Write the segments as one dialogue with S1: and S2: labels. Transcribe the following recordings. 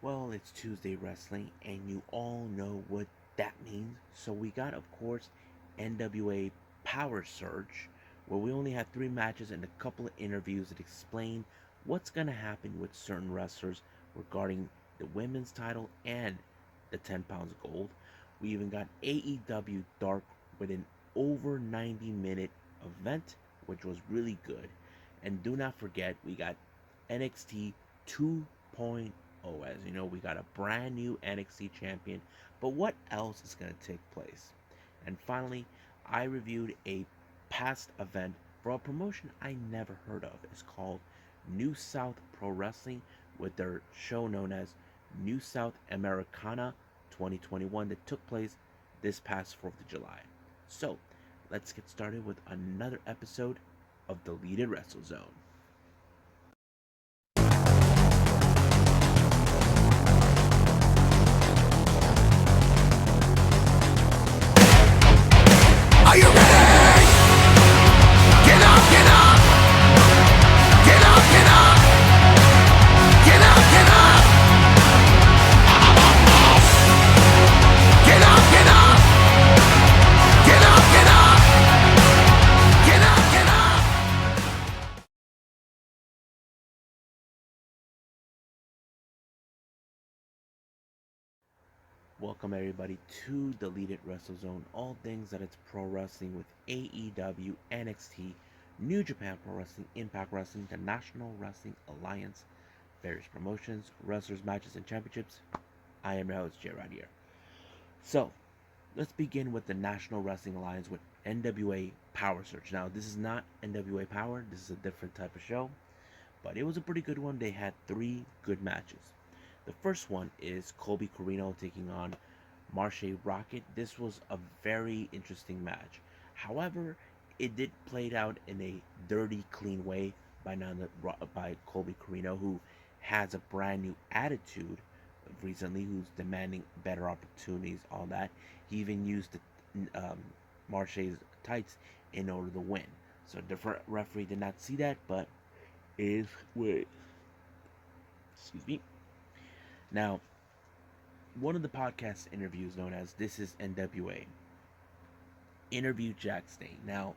S1: Well, it's Tuesday Wrestling, and you all know what that means. So we got, of course, NWA PowerrrSurge, where we only had 3 matches and a couple of interviews that explain what's going to happen with certain wrestlers regarding the women's title and the 10 pounds of gold. We even got AEW Dark with an over 90-minute event, which was really good. And do not forget, we got NXT 2.0. As you know, we got a brand new NXT champion. But what else is going to take place? And finally, I reviewed a past event for a promotion I never heard of. It's called New South Pro Wrestling with their show known as New South Americana 2021 that took place this past 4th of July. So, let's get started with another episode of Deleted Wrestle Zone.
S2: Are you ready? Get up, get up. Get up, get up. Get up, get up. Get up, get up. Get up, get up. Get up, get up.
S1: Welcome everybody to Deleted Wrestle Zone, all things that it's pro wrestling with AEW, NXT, New Japan Pro Wrestling, Impact Wrestling, the National Wrestling Alliance, various promotions, wrestlers, matches, and championships. I am your host, Jay right here. So, let's begin with the National Wrestling Alliance with NWA PowerrrSurge. Now, this is not NWA Power, this is a different type of show, but it was a pretty good one. They had 3 good matches. The first one is Colby Corino taking on Marshe Rockett. This was a very interesting match. However, it did play it out in a dirty, clean way by Colby Corino, who has a brand new attitude recently, who's demanding better opportunities, all that. He even used Marshe's tights in order to win. So the referee did not see that, but is wait. Excuse me. Now, one of the podcast interviews known as This is NWA interviewed Jack Stane. Now,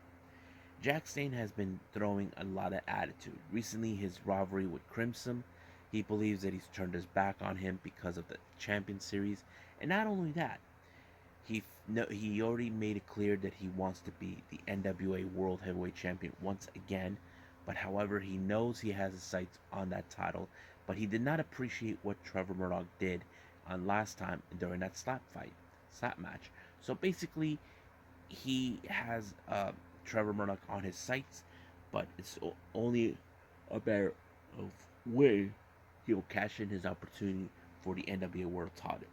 S1: Jack Stane has been throwing a lot of attitude. Recently, his rivalry with Crimson, he believes that he's turned his back on him because of the Champion Series. And not only that, he already made it clear that he wants to be the NWA World Heavyweight Champion once again. But however, he knows he has his sights on that title. But he did not appreciate what Trevor Murdoch did on last time during that slap match. So basically, he has Trevor Murdoch on his sights, but it's only a matter of when he'll cash in his opportunity for the NWA World title.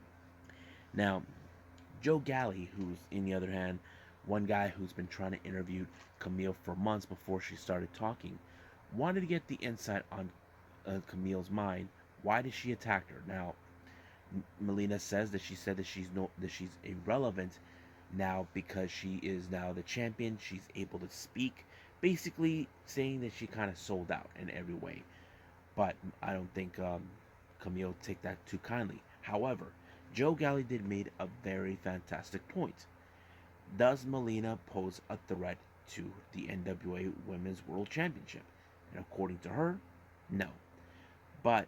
S1: Now, Joe Galli, who's in the other hand, one guy who's been trying to interview Camille for months before she started talking, wanted to get the insight on Camille's mind. Why did she attack her? Now, Melina says that she's irrelevant now because she is now the champion. She's able to speak, basically saying that she kind of sold out in every way. But I don't think Camille take that too kindly. However, Joe Galli did made a very fantastic point. Does Melina pose a threat to the NWA Women's World Championship? And according to her, no. But,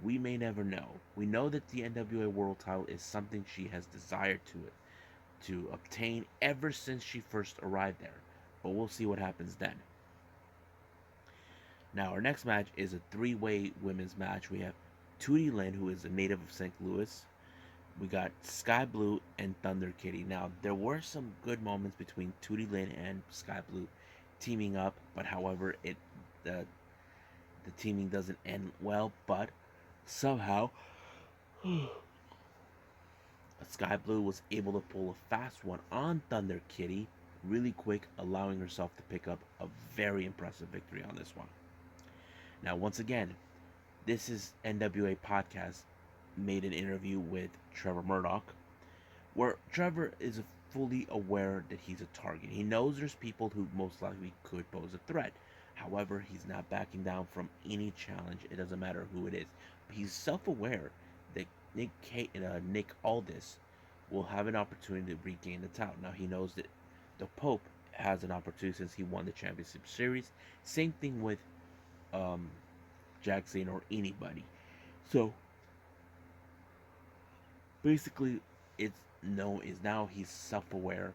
S1: we may never know. We know that the NWA World title is something she has desired to obtain ever since she first arrived there. But we'll see what happens then. Now, our next match is a 3-way women's match. We have Tootie Lynn, who is a native of St. Louis. We got Sky Blue and Thunder Kitty. Now, there were some good moments between Tootie Lynn and Sky Blue teaming up, but however, the teaming doesn't end well. But somehow, Sky Blue was able to pull a fast one on Thunder Kitty really quick, allowing herself to pick up a very impressive victory on this one. Now, once again, this is NWA Podcast made an interview with Trevor Murdoch, where Trevor is fully aware that he's a target. He knows there's people who most likely could pose a threat. However, he's not backing down from any challenge. It doesn't matter who it is. But he's self-aware that Nick Aldis will have an opportunity to regain the title. Now he knows that the Pope has an opportunity since he won the championship series. Same thing with um, Jackson or anybody. So basically, it's no is now he's self-aware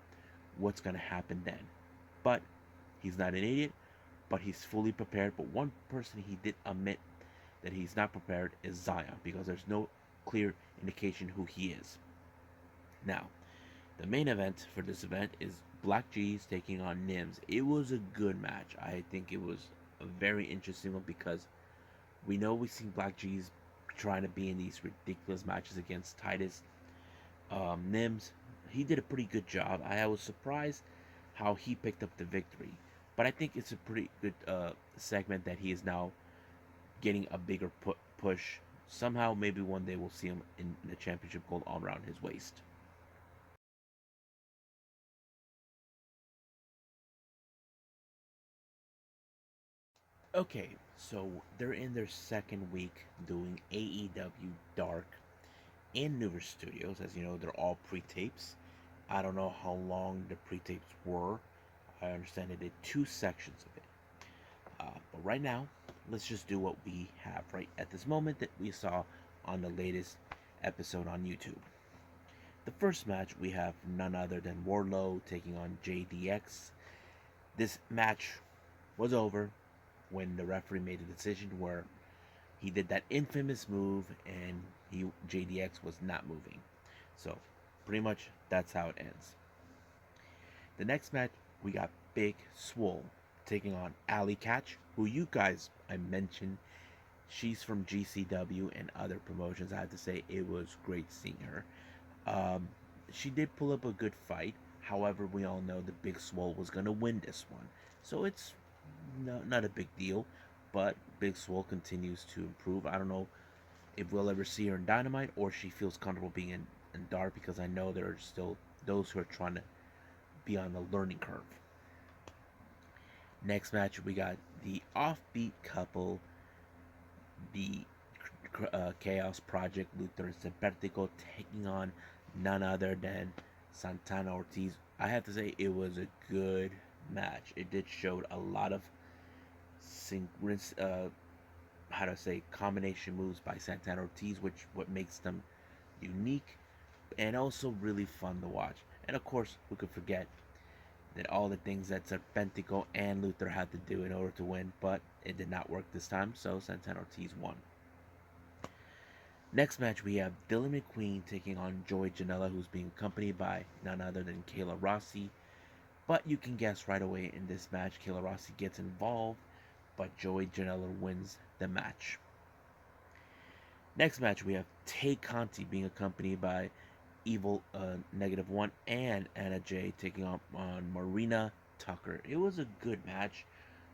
S1: what's gonna happen then, but he's not an idiot. But he's fully prepared. But one person he did admit that he's not prepared is Zaya because there's no clear indication who he is. Now, the main event for this event is Black G's taking on Nims. It was a good match. I think it was a very interesting one because we know we've seen Black G's trying to be in these ridiculous matches against Titus. Nims, he did a pretty good job. I was surprised how he picked up the victory. But I think it's a pretty good segment that he is now getting a bigger push. Somehow, maybe one day we'll see him in the championship gold all around his waist. Okay, so they're in their second week doing AEW Dark in Newer Studios. As you know, they're all pre-tapes. I don't know how long the pre-tapes were. I understand they did two sections of it. But right now, let's just do what we have right at this moment that we saw on the latest episode on YouTube. The first match we have none other than Wardlow taking on JDX. This match was over when the referee made a decision where he did that infamous move and JDX was not moving. So pretty much that's how it ends. The next match we got Big Swole taking on Alley Catch, who you guys I mentioned. She's from GCW and other promotions. I have to say it was great seeing her. Um, she did pull up a good fight. However, we all know the Big Swole was going to win this one. So it's not a big deal. But Big Swole continues to improve. I don't know if we'll ever see her in Dynamite or she feels comfortable being in Dark because I know there are still those who are trying to be on the learning curve. Next match, we got the offbeat couple, the Chaos Project, Luther and Sempertico, taking on none other than Santana Ortiz. I have to say, it was a good match. It did show a lot of synchronous, how to say, combination moves by Santana Ortiz, which what makes them unique and also really fun to watch. And of course, who could forget that all the things that Serpentico and Luther had to do in order to win, but it did not work this time, so Santana Ortiz won. Next match, we have Dylan McQueen taking on Joey Janela, who's being accompanied by none other than Kayla Rossi. But you can guess right away in this match, Kayla Rossi gets involved, but Joey Janela wins the match. Next match, we have Tay Conti being accompanied by Evil -1 and Anna Jay taking on Marina Tucker. It was a good match,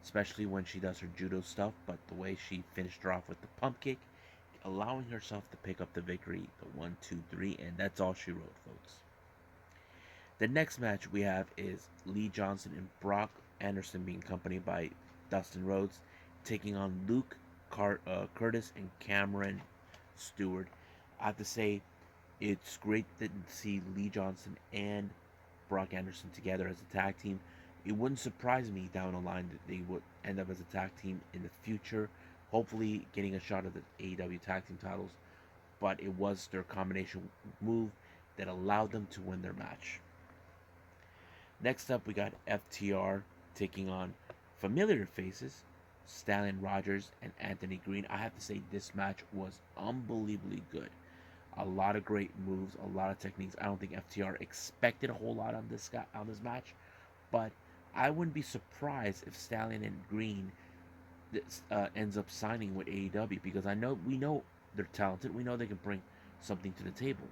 S1: especially when she does her judo stuff, but the way she finished her off with the pump kick, allowing herself to pick up the victory, the 1, 2, 3, and that's all she wrote, folks. The next match we have is Lee Johnson and Brock Anderson being accompanied by Dustin Rhodes taking on Luke Curtis and Cameron Stewart. I have to say, it's great to see Lee Johnson and Brock Anderson together as a tag team. It wouldn't surprise me down the line that they would end up as a tag team in the future, hopefully getting a shot at the AEW tag team titles. But it was their combination move that allowed them to win their match. Next up, we got FTR taking on familiar faces, Stallion Rogers and Anthony Green. I have to say, this match was unbelievably good. A lot of great moves, a lot of techniques. I don't think FTR expected a whole lot on this match, but I wouldn't be surprised if Stallion and Green ends up signing with AEW because we know they're talented. We know they can bring something to the table,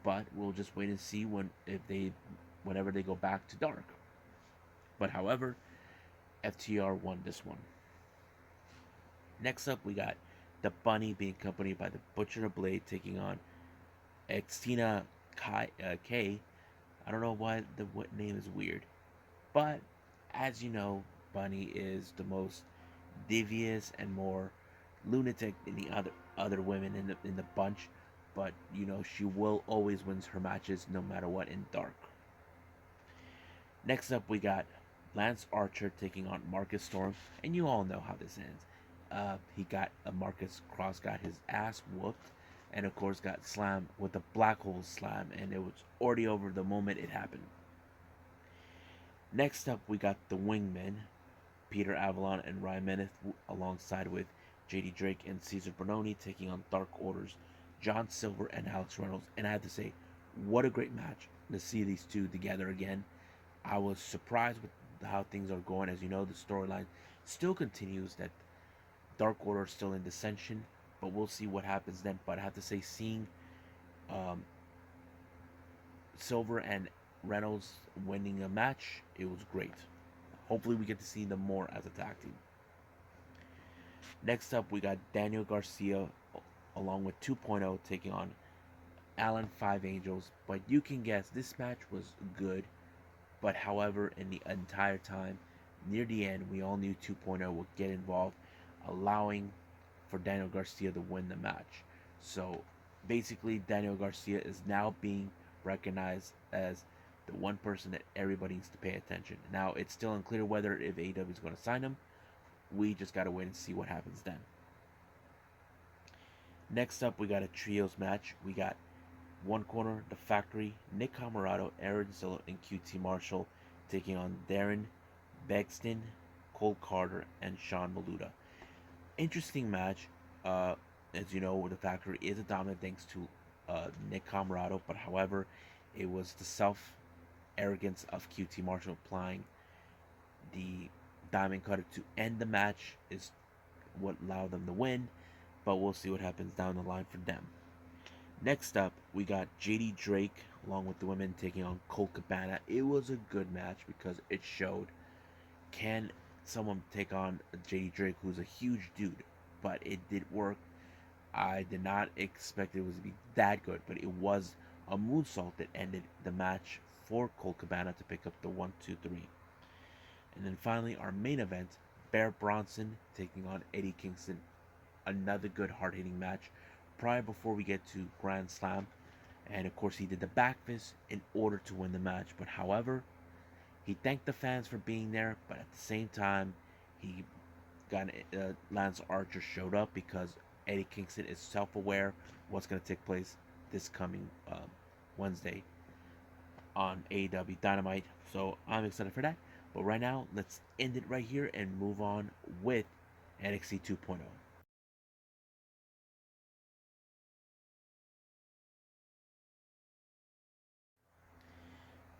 S1: but we'll just wait and see whenever they go back to Dark. But however, FTR won this one. Next up, we got the Bunny being accompanied by the Butcher of Blade taking on Xtina K. I don't know why what name is weird, but as you know, Bunny is the most devious and more lunatic than the other women in the bunch. but she will always wins her matches no matter what in Dark. Next up, we got Lance Archer taking on Marcus Storm, and you all know how this ends. He got Marcus Cross got his ass whooped, and of course got slammed with a black hole slam, and it was already over the moment it happened. Next up, we got the Wingmen, Peter Avalon and Ryan Meneth, alongside with JD Drake and Cesar Bononi, taking on Dark Order's John Silver and Alex Reynolds. And I have to say, what a great match to see these two together again. I was surprised with how things are going. As you know, the storyline still continues that Dark Order is still in dissension, but we'll see what happens then. But I have to say, seeing um, Silver and Reynolds winning a match, it was great. Hopefully, we get to see them more as a tag team. Next up, we got Daniel Garcia along with 2.0 taking on Alan Five Angels. But you can guess this match was good. But however, in the entire time, near the end, we all knew 2.0 would get involved, allowing for Daniel Garcia to win the match. So basically, Daniel Garcia is now being recognized as the one person that everybody needs to pay attention. Now, it's still unclear whether if AEW is going to sign him. We just got to wait and see what happens then. Next up, we got a trios match. We got one corner, The Factory, Nick Camarado, Aaron Zillow, and QT Marshall taking on Darren Begston, Cole Carter, and Sean Maluda. Interesting match. As you know, The Factory is a dominant thanks to Nick Camarado, but however, it was the self-arrogance of QT Marshall applying the Diamond Cutter to end the match is what allowed them to win, but we'll see what happens down the line for them. Next up, we got JD Drake along with the women taking on Colt Cabana. It was a good match because it showed can someone take on JD Drake, who's a huge dude, but it did work. I did not expect it was to be that good, but it was a moonsault that ended the match for Colt Cabana to pick up the 1-2-3. And then finally, our main event, Bear Bronson taking on Eddie Kingston. Another good hard-hitting match. Before we get to Grand Slam, and of course he did the back fist in order to win the match. But however, he thanked the fans for being there, but at the same time, he got Lance Archer showed up because Eddie Kingston is self-aware what's going to take place this coming Wednesday on AEW Dynamite. So I'm excited for that. But right now, let's end it right here and move on with NXT 2.0.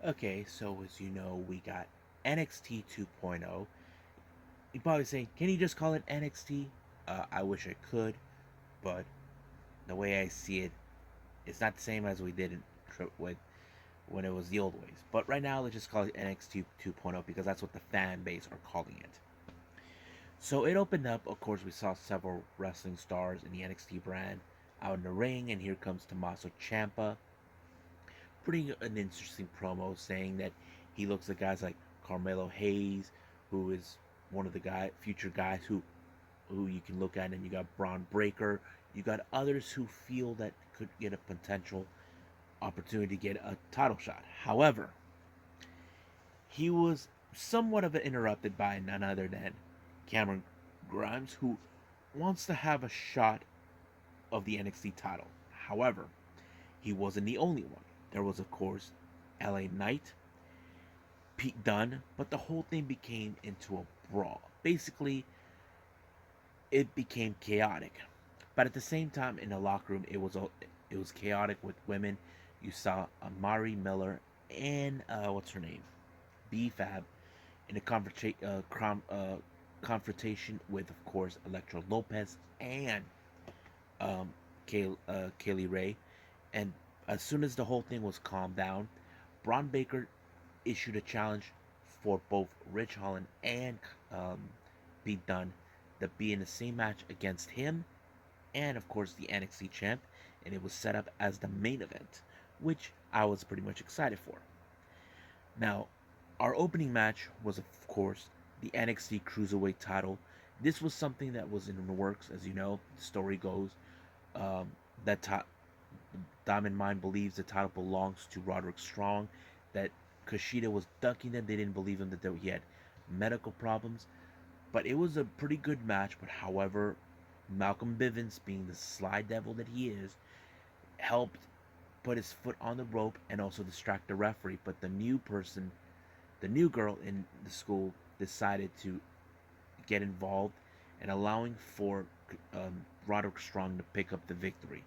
S1: Okay, so as you know, we got NXT 2.0. You're probably saying, can you just call it NXT? I wish I could, but the way I see it, it's not the same as we did with when it was the old ways. But right now, let's just call it NXT 2.0 because that's what the fan base are calling it. So it opened up. Of course, we saw several wrestling stars in the NXT brand out in the ring, and here comes Tommaso Ciampa, putting an interesting promo saying that he looks at guys like Carmelo Hayes, who is one of the future guys who you can look at, and you got Braun Breaker. You got others who feel that could get a potential opportunity to get a title shot. However, he was somewhat of interrupted by none other than Cameron Grimes, who wants to have a shot of the NXT title. However, he wasn't the only one. There was, of course, LA Knight, Pete Dunne, but the whole thing became into a brawl. Basically, it became chaotic. But at the same time, in the locker room, it was chaotic with women. You saw Amari Miller and what's her name, B-Fab, in a confrontation with, of course, Elektra Lopez and Kaylee Ray. And as soon as the whole thing was calmed down, Braun Baker issued a challenge for both Rich Holland and Pete Dunne to be in the same match against him and, of course, the NXT champ. And it was set up as the main event, which I was pretty much excited for. Now, our opening match was, of course, the NXT Cruiserweight title. This was something that was in the works, as you know. The story goes that Diamond Mine believes the title belongs to Roderick Strong, that Kushida was ducking them. They didn't believe him that he had medical problems. But it was a pretty good match. But however, Malcolm Bivens, being the sly devil that he is, helped put his foot on the rope and also distract the referee. But the new person, the new girl in the school, decided to get involved and allowing for Roderick Strong to pick up the victory.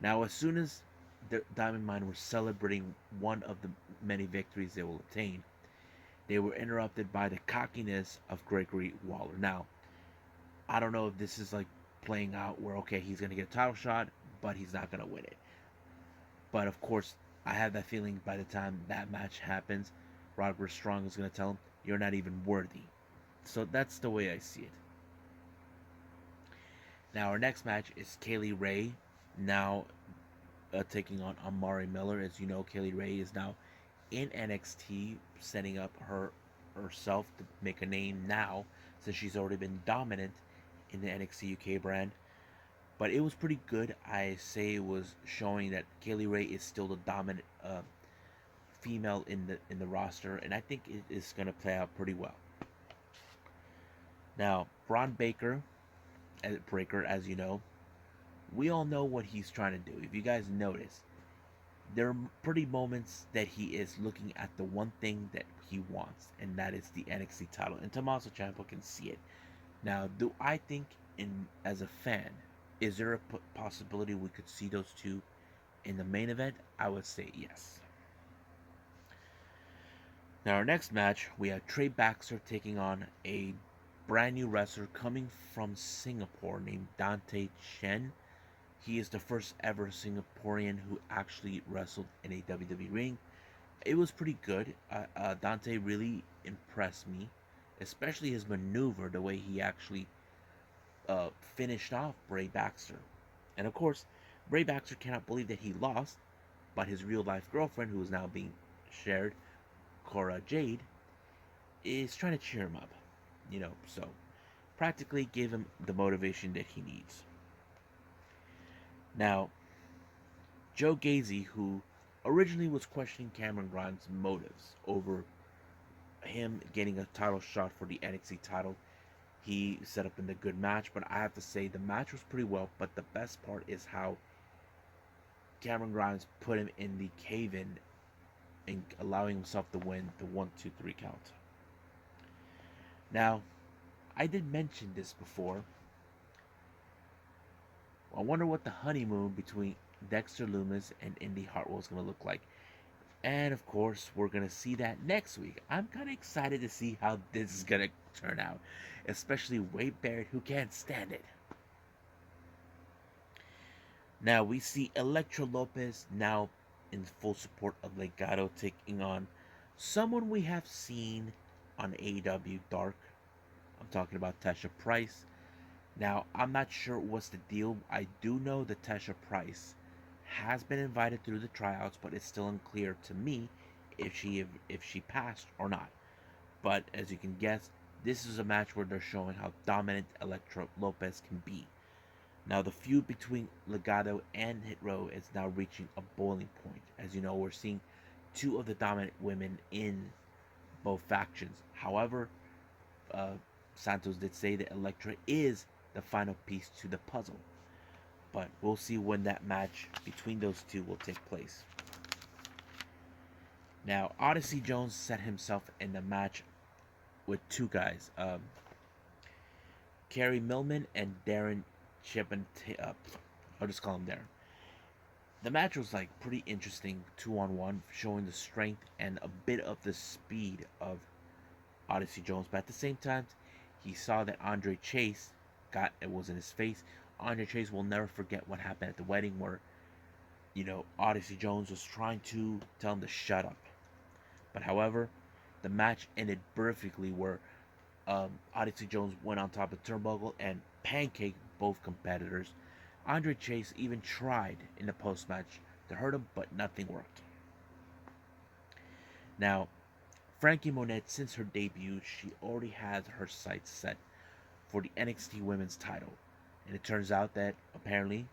S1: Now, as soon as the Diamond Mine were celebrating one of the many victories they will attain, they were interrupted by the cockiness of Gregory Waller. Now, I don't know if this is like playing out where, okay, he's going to get a title shot, but he's not going to win it. But of course, I have that feeling by the time that match happens, Roderick Strong is going to tell him, you're not even worthy. So that's the way I see it. Now, our next match is Kaylee Ray, now taking on Amari Miller. As you know, Kaylee Ray is now in NXT, setting up herself to make a name now, since she's already been dominant in the NXT UK brand. But it was pretty good. I say it was showing that Kaylee Ray is still the dominant female in the roster, and I think it is going to play out pretty well. Now, Braun Breaker, as you know, we all know what he's trying to do. If you guys notice, there are pretty moments that he is looking at the one thing that he wants, and that is the NXT title. And Tommaso Ciampa can see it. Now, do I think, as a fan, is there a possibility we could see those two in the main event? I would say yes. Now, our next match, we have Trey Baxter taking on a brand new wrestler coming from Singapore named Dante Chen. He is the first ever Singaporean who actually wrestled in a WWE ring. It was pretty good. Dante really impressed me, especially his maneuver, the way he actually finished off Bray Baxter. And of course, Bray Baxter cannot believe that he lost, but his real life girlfriend, who is now being shared, Cora Jade, is trying to cheer him up. So practically give him the motivation that he needs. Now, Joe Gacy, who originally was questioning Cameron Grimes' motives over him getting a title shot for the NXT title, he set up in a good match, but I have to say the match was pretty well. But the best part is how Cameron Grimes put him in the cave-in and allowing himself to win the 1-2-3 count. Now, I did mention this before. I wonder what the honeymoon between Dexter Lumis and Indy Hartwell is going to look like. And of course, we're going to see that next week. I'm kind of excited to see how this is going to turn out. Especially Wade Barrett, who can't stand it. Now we see Elektra Lopez now in full support of Legado, taking on someone we have seen on AEW Dark. I'm talking about Tasha Price. Now, I'm not sure what's the deal. I do know that Tasha Price has been invited through the tryouts, but it's still unclear to me if she passed or not. But as you can guess, this is a match where they're showing how dominant Elektra Lopez can be. Now, the feud between Legado and Hit Row is now reaching a boiling point. As you know, we're seeing two of the dominant women in both factions. However, Santos did say that Elektra is the final piece to the puzzle. But we'll see when that match between those two will take place. Now, Odyssey Jones set himself in the match with two guys, Kerry Millman and Darren Chippentale. I'll just call him Darren. The match was like pretty interesting, 2-on-1, showing the strength and a bit of the speed of Odyssey Jones. But at the same time, he saw that Andre Chase was in his face. Andre Chase will never forget what happened at the wedding where, Odyssey Jones was trying to tell him to shut up. But however, the match ended perfectly where Odyssey Jones went on top of the turnbuckle and pancaked both competitors. Andre Chase even tried in the post-match to hurt him, but nothing worked. Now, Frankie Monet, since her debut, she already has her sights set for the NXT Women's title. And it turns out that apparently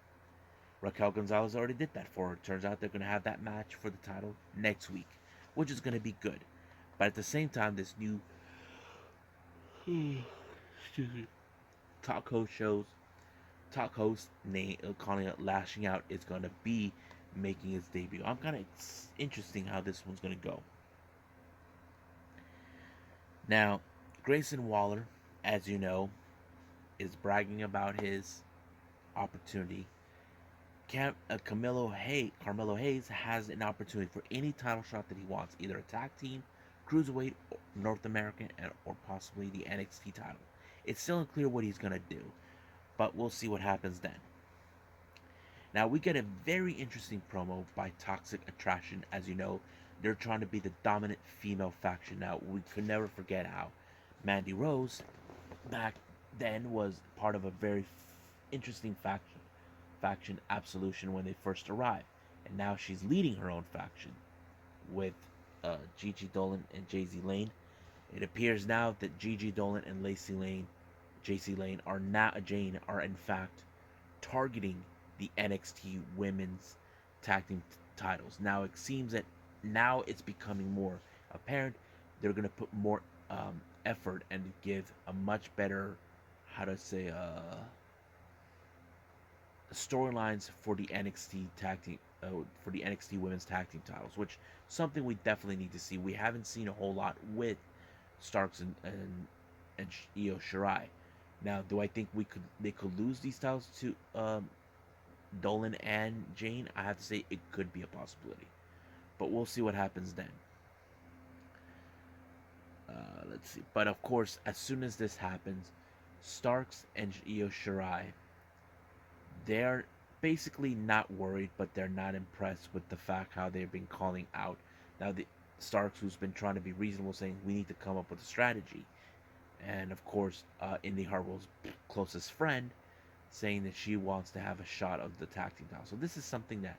S1: Raquel Gonzalez already did that for her. Turns out they're going to have that match for the title next week, which is going to be good. But at the same time, this new talk host shows, talk host name calling it Lashing Out is going to be making its debut. I'm kind of interesting how this one's going to go. Now, Grayson Waller, as you know, is bragging about his opportunity. Carmelo Hayes has an opportunity for any title shot that he wants, either a tag team, cruiserweight, North American, or possibly the NXT title. It's still unclear what he's gonna do, but we'll see what happens then. Now we get a very interesting promo by Toxic Attraction. As you know, they're trying to be the dominant female faction. Now we could never forget how Mandy Rose back then was part of a very interesting faction Absolution when they first arrived, and now she's leading her own faction with Gigi Dolan and JC Lane. It appears now that Gigi Dolan and JC Lane are in fact targeting the NXT Women's Tag Team titles. Now it seems that now it's becoming more apparent they're going to put more effort and give a much better, how to say, storylines for the NXT tag team, for the NXT Women's Tag Team titles, which something we definitely need to see. We haven't seen a whole lot with Starks and Io Shirai. Now, do I think they could lose these titles to Dolan and Jane? I have to say it could be a possibility, but we'll see what happens then. Let's see. But of course, as soon as this happens, Starks and Io Shirai, they're basically not worried, but they're not impressed with the fact how they've been calling out. Now, the Starks, who's been trying to be reasonable, saying we need to come up with a strategy, and of course, Indy Hartwell's closest friend, saying that she wants to have a shot of the tag team title. So this is something that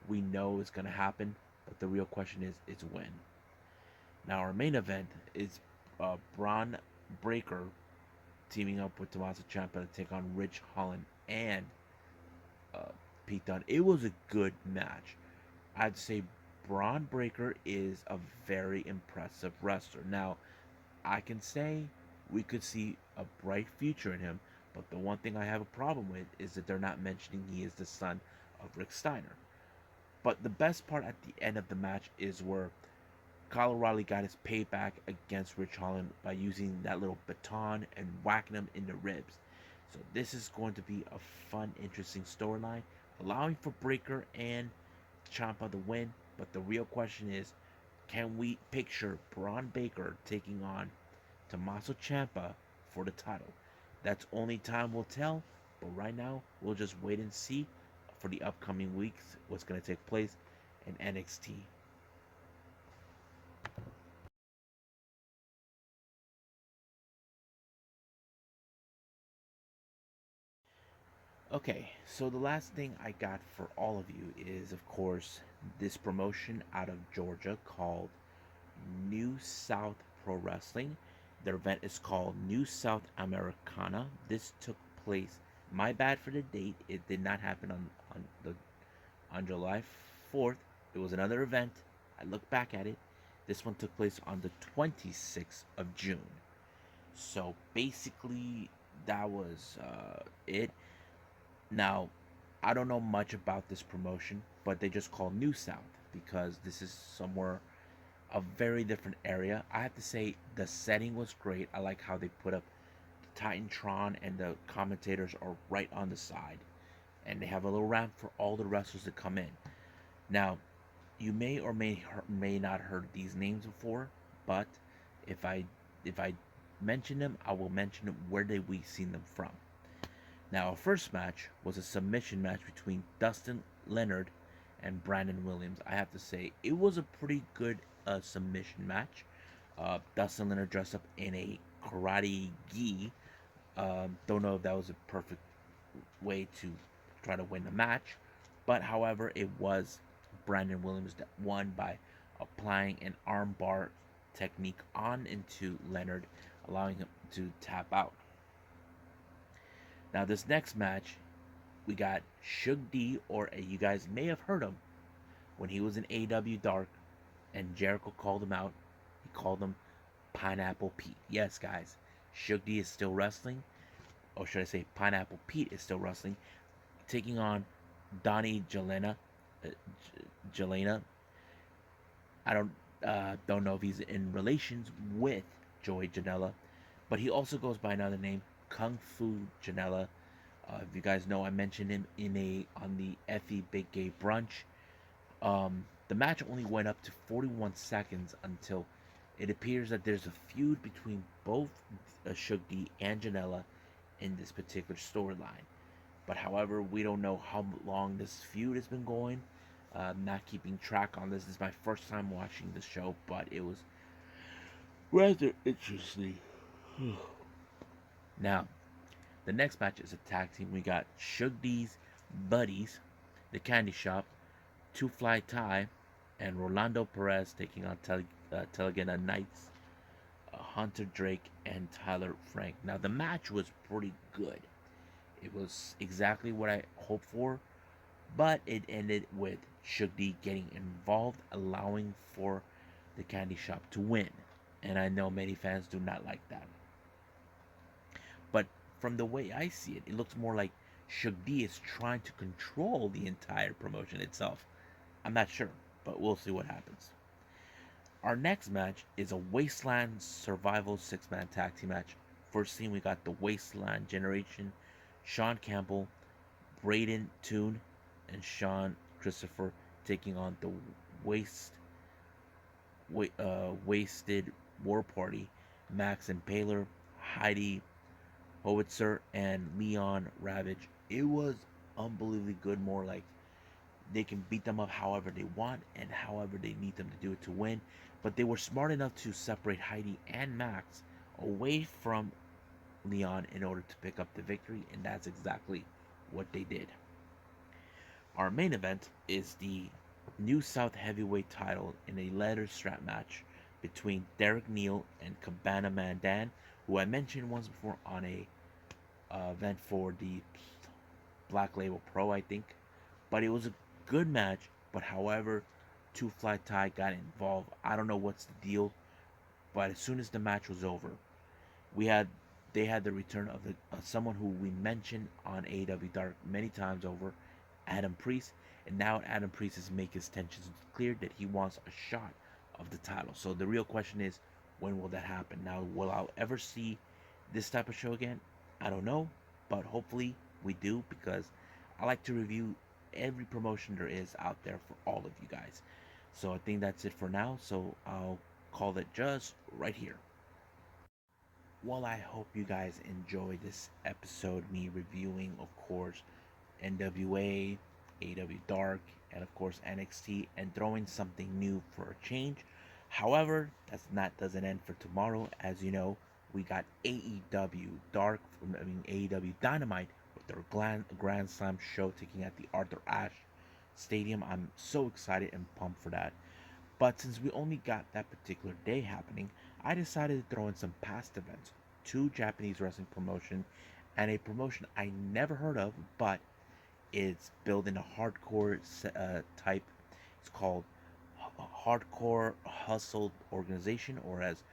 S1: we know is going to happen, but the real question is when. Now, our main event is Braun Breaker teaming up with Tommaso Ciampa to take on Rich Holland and Pete Dunne. It was a good match. I'd say Braun Breaker is a very impressive wrestler. Now, I can say we could see a bright future in him, but the one thing I have a problem with is that they're not mentioning he is the son of Rick Steiner. But the best part at the end of the match is where Kyle O'Reilly got his payback against Rich Holland by using that little baton and whacking him in the ribs. So this is going to be a fun, interesting storyline, allowing for Breaker and Ciampa to win. But the real question is, can we picture Braun Breaker taking on Tommaso Ciampa for the title? That's only time will tell. But right now, we'll just wait and see for the upcoming weeks what's going to take place in NXT. Okay, so the last thing I got for all of you is, of course, this promotion out of Georgia called New South Pro Wrestling. Their event is called New South Americana. This took place, my bad for the date, it did not happen on July 4th. It was another event. I look back at it. This one took place on the 26th of June. So basically, that was it. Now, I don't know much about this promotion, but they just call New South because this is somewhere a very different area. I have to say the setting was great. I like how they put up the Titantron and the commentators are right on the side, and they have a little ramp for all the wrestlers to come in. Now, you may or may not heard these names before, but if I if I mention them, I will mention where we seen them from. Now, our first match was a submission match between Dustin Leonard and Brandon Williams. I have to say, it was a pretty good submission match. Dustin Leonard dressed up in a karate gi. Don't know if that was a perfect way to try to win the match, but however, it was Brandon Williams that won by applying an armbar technique on into Leonard, allowing him to tap out. Now, this next match we got Shug D, or you guys may have heard him when he was in AEW Dark, and Jericho called him out. He called him Pineapple Pete. Yes, guys, Shug D is still wrestling, or should I say, Pineapple Pete is still wrestling, taking on Donnie Uh, Jelena. I don't know if he's in relations with Joey Janela, but he also goes by another name, Kung Fu Janela. If you guys know, I mentioned him on the Effie Big Gay Brunch. The match only went up to 41 seconds until it appears that there's a feud between both Shug D and Janela in this particular storyline. But however, we don't know how long this feud has been going. Not keeping track on this. This is my first time watching the show, but it was rather interesting. Now, the next match is a tag team. We got Shug D's buddies, the Candy Shop, Two Fly Tie, and Rolando Perez taking on Telegena Knights, Hunter Drake, and Tyler Frank. Now, the match was pretty good. It was exactly what I hoped for, but it ended with Shug D getting involved, allowing for the Candy Shop to win. And I know many fans do not like that. But from the way I see it, it looks more like Shug D is trying to control the entire promotion itself. I'm not sure, but we'll see what happens. Our next match is a Wasteland Survival 6-man tag team match. First team, we got the Wasteland Generation, Sean Campbell, Braden Toon, and Sean Christopher taking on the Wasted War Party, Max Impaler, Heidi Howitzer, and Leon Ravage. It was unbelievably good, more like they can beat them up however they want and however they need them to do it to win. But they were smart enough to separate Heidi and Max away from Leon in order to pick up the victory, and that's exactly what they did. Our main event is the New South Heavyweight title in a leather strap match between Derek Neal and Cabana Man Dan, who I mentioned once before on a event for the Black Label Pro, I think. But it was a good match. But however, Two Fly Tie got involved. I don't know what's the deal, but as soon as the match was over, we had they had the return of someone who we mentioned on AEW Dark many times over, Adam Priest, and now Adam Priest has made his intentions clear that he wants a shot of the title. So the real question is, when will that happen? Now, will I ever see this type of show again? I don't know, but hopefully we do, because I like to review every promotion there is out there for all of you guys. So I think that's it for now. So I'll call it just right here. Well, I hope you guys enjoyed this episode, me reviewing, of course, NWA, AEW Dark, and of course NXT, and throwing something new for a change. However, doesn't end for tomorrow. As you know, we got AEW Dark, AEW Dynamite with their Grand Slam show taking at the Arthur Ashe Stadium. I'm so excited and pumped for that. But since we only got that particular day happening, I decided to throw in some past events, two Japanese wrestling promotion, and a promotion I never heard of, but it's building a hardcore type. It's called Hardcore Hustle Organization, or as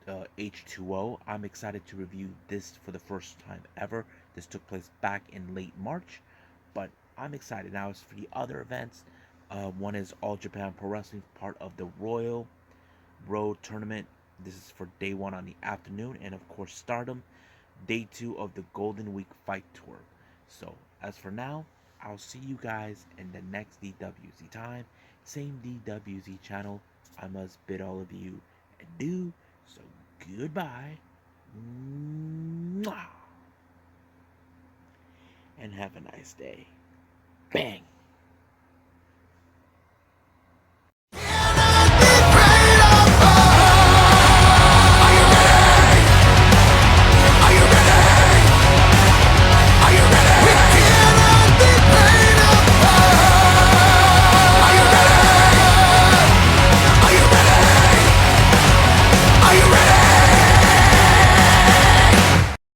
S1: H2O. I'm excited to review this for the first time ever. This took place back in late March, but I'm excited now. As for the other events, one is All Japan Pro Wrestling, part of the Royal Road Tournament. This is for day one on the afternoon, and of course Stardom, day two of the Golden Week Fight Tour. So as for now, I'll see you guys in the next DWZ time, same DWZ channel. I must bid all of you adieu. So goodbye, mwah, and have a nice day. Bang.